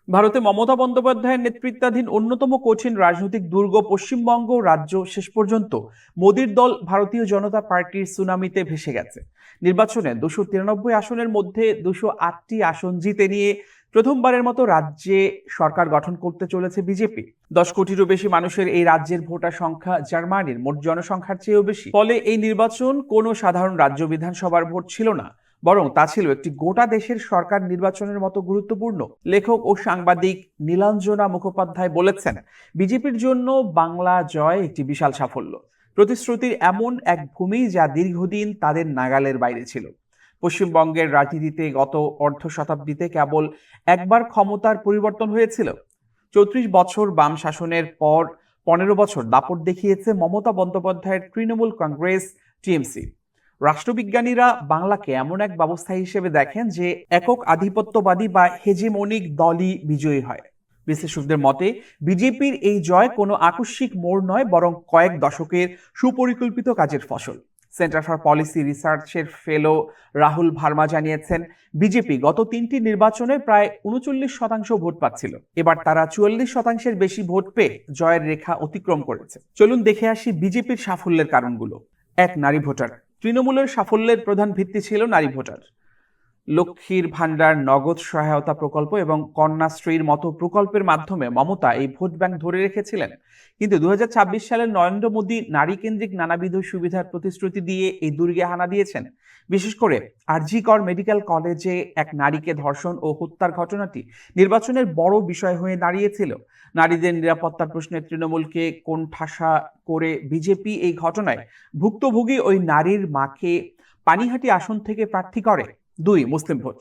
ভারতে মমতা বন্দ্যোপাধ্যায়ের নেতৃত্বাধীন অন্যতম কঠিন রাজনৈতিক দুর্গ পশ্চিমবঙ্গ রাজ্য শেষ পর্যন্ত মোদির দল ভারতীয় জনতা পার্টির সুনামিতে ভেসে গেছে। নির্বাচনে 293 আসনের মধ্যে 208টি আসন জিতে নিয়ে প্রথমবারের মতো রাজ্যে সরকার গঠন করতে চলেছে বিজেপি। 10 কোটিরও বেশি মানুষের এই রাজ্যের ভোটার সংখ্যা জার্মানির মোট জনসংখ্যার চেয়েও বেশি। ফলে এই নির্বাচন কোনো সাধারণ রাজ্য বিধানসভার ভোট ছিল না, বরং তা ছিল একটি গোটা দেশের সরকার নির্বাচনের মতো গুরুত্বপূর্ণ। লেখক ও সাংবাদিক নীলাঞ্জনা মুখোপাধ্যায় বলেছেন, বিজেপির জন্য বাংলা জয় একটি বিশাল সাফল্য, প্রতিশ্রুতির এমন এক ভূমি যা দীর্ঘদিন তাদের নাগালের বাইরে ছিল। পশ্চিমবঙ্গের রাজনীতিতে গত অর্ধ শতাব্দীতে কেবল একবার ক্ষমতার পরিবর্তন হয়েছিল। 34 বছর বাম শাসনের পর 15 বছর দাপট দেখিয়েছে মমতা বন্দ্যোপাধ্যায়ের তৃণমূল কংগ্রেস, টিএমসি। রাষ্ট্রবিজ্ঞানীরা বাংলাকে এমন এক ব্যবস্থা হিসেবে দেখেন যে একক আধিপত্যবাদী বা হেজেমনিক দলই বিজয়ী হয়। বিশ্লেষকদের মতে বিজেপির এই জয় কোনো আকস্মিক মোড় নয়, বরং কয়েক দশকের সুপরিকল্পিত কাজের ফসল। সেন্টার ফর পলিসি রিসার্চের ফেলো রাহুল ভার্মা জানিয়েছেন, বিজেপি গত 3টি নির্বাচনে প্রায় 39% ভোট পাচ্ছিল। এবার তারা 44%-এর বেশি ভোট পেয়ে জয়ের রেখা অতিক্রম করেছে। চলুন দেখে আসি বিজেপির সাফল্যের কারণগুলো। 1. নারী ভোটার। তৃণমূলের সাফল্যের প্রধান ভিত্তি ছিল নারী ভোটার। লক্ষ্মীর ভান্ডার, নগদ সহায়তা প্রকল্প এবং কন্যাশ্রীর মতো প্রকল্পের মাধ্যমে মমতা এই ভোট ব্যাংক ধরে রেখেছিলেন। কিন্তু 2026 সালে নরেন্দ্র মোদী নারী কেন্দ্রিক নানাবিধ সুবিধার প্রতিশ্রুতি দিয়ে এই দুর্গে হানা দিয়েছেন। বিশেষ করে আরজি কর মেডিকেল কলেজে এক নারীকে ধর্ষণ ও হত্যার ঘটনাটি নির্বাচনের বড় বিষয় হয়ে দাঁড়িয়েছিল। নারীদের নিরাপত্তার প্রশ্নে তৃণমূলকে কোণঠাসা করে বিজেপি এই ঘটনায় ভুক্তভোগী ওই নারীর মাকে পানিহাটি আসন থেকে প্রার্থী করে। 2. মুসলিম ভোট।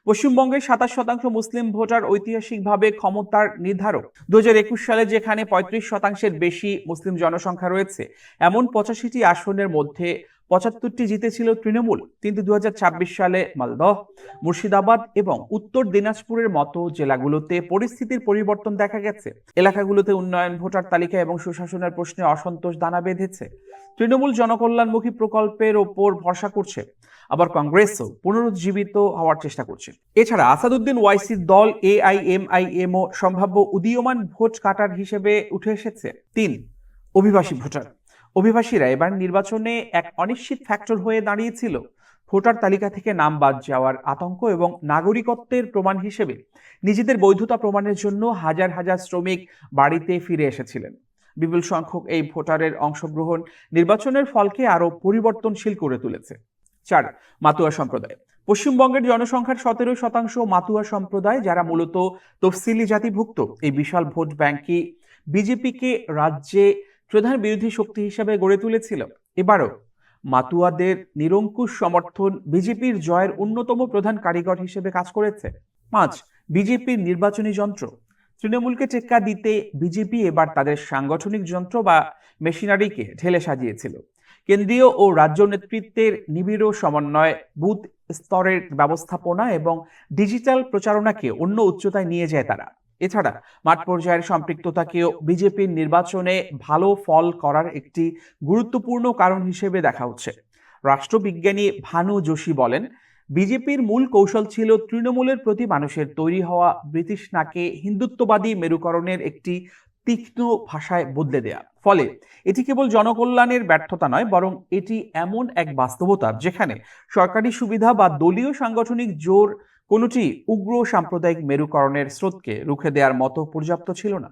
পশ্চিমবঙ্গের 27% মুসলিম ভোটার ঐতিহাসিকভাবে ক্ষমতার নির্ধারক। 2021 সালে যেখানে 35%-এর বেশি মুসলিম জনসংখ্যা রয়েছে, এমন 85টি আসনের মধ্যে 75টি জিতেছিল তৃণমূল। কিন্তু 2026 সালে মালদহ, মুর্শিদাবাদ এবং উত্তর দিনাজপুরের মতো জেলাগুলোতে পরিস্থিতির পরিবর্তন দেখা গেছে। এলাকাগুলোতে উন্নয়ন, ভোটার তালিকা এবং সুশাসনের প্রশ্নে অসন্তোষ দানা বেঁধেছে। তৃণমূল জনকল্যাণমুখী প্রকল্পের ওপর ভরসা করছে, আবার কংগ্রেসও পুনরুজ্জীবিত হওয়ার চেষ্টা করছে। এছাড়া আসাদুদ্দিন ওয়াইসির দল এআইএমআইএমও সম্ভাব্য উদীয়মান ভোট কাটার হিসেবে উঠে এসেছে। 3. অভিবাসী ভোটার। অভিবাসীরা এবার নির্বাচনে এক অনিশ্চিত ফ্যাক্টর হয়ে দাঁড়িয়েছিল। ভোটার তালিকা থেকে নাম বাদ যাওয়ার আতঙ্ক এবং নাগরিকত্বের প্রমাণ হিসেবে নিজেদের বৈধতা প্রমাণের জন্য হাজার হাজার শ্রমিক বাড়িতে ফিরে এসেছিলেন। বিপুল সংখ্যক এই ভোটারের অংশগ্রহণ নির্বাচনের ফলকে আরো পরিবর্তনশীল করে তুলেছে। 4. মাতুয়া সম্প্রদায়। পশ্চিমবঙ্গের জনসংখ্যার 17% মাতুয়া সম্প্রদায়, যারা মূলত তফসিলি জাতিভুক্ত। এই বিশাল ভোট ব্যাংকই বিজেপিকে রাজ্যে প্রধান বিরোধী শক্তি হিসেবে গড়ে তুলেছিল। এবারও মাতুয়াদের নিরঙ্কুশ সমর্থন বিজেপির জয়ের অন্যতম প্রধান কারিগর হিসেবে কাজ করেছে। 5. বিজেপির নির্বাচনী যন্ত্র। তৃণমূলকে টেক্কা দিতে বিজেপি এবার তাদের সাংগঠনিক যন্ত্র বা মেশিনারিকে ঢেলে সাজিয়েছিল। কেন্দ্রীয় ও রাজ্য নেতৃত্বের নিবিড় সমন্বয়, বুথ স্তরের ব্যবস্থাপনা এবং ডিজিটাল প্রচারণাকে অন্য উচ্চতায় নিয়ে যায় তারা। এছাড়া মাঠ পর্যায়ের সম্পৃক্ততাকেও বিজেপির নির্বাচনে ভালো ফল করার একটি গুরুত্বপূর্ণ কারণ হিসেবে দেখা হচ্ছে। রাষ্ট্রবিজ্ঞানী ভানু যোশী বলেন, বিজেপির মূল কৌশল ছিল তৃণমূলের প্রতি মানুষের তৈরি হওয়া বিতৃষ্ণাকে হিন্দুত্ববাদী মেরুকরণের একটি তীক্ষ্ণ ভাষায় বদলে দেয়া। ফলে এটি কেবল জনকল্যাণের ব্যর্থতা নয়, বরং এটি এমন এক বাস্তবতা যেখানে সরকারি সুবিধা বা দলীয় সাংগঠনিক জোর কোনোটি উগ্র সাম্প্রদায়িক মেরুকরণের স্রোতকে রুখে দেওয়ার মতো পর্যাপ্ত ছিল না।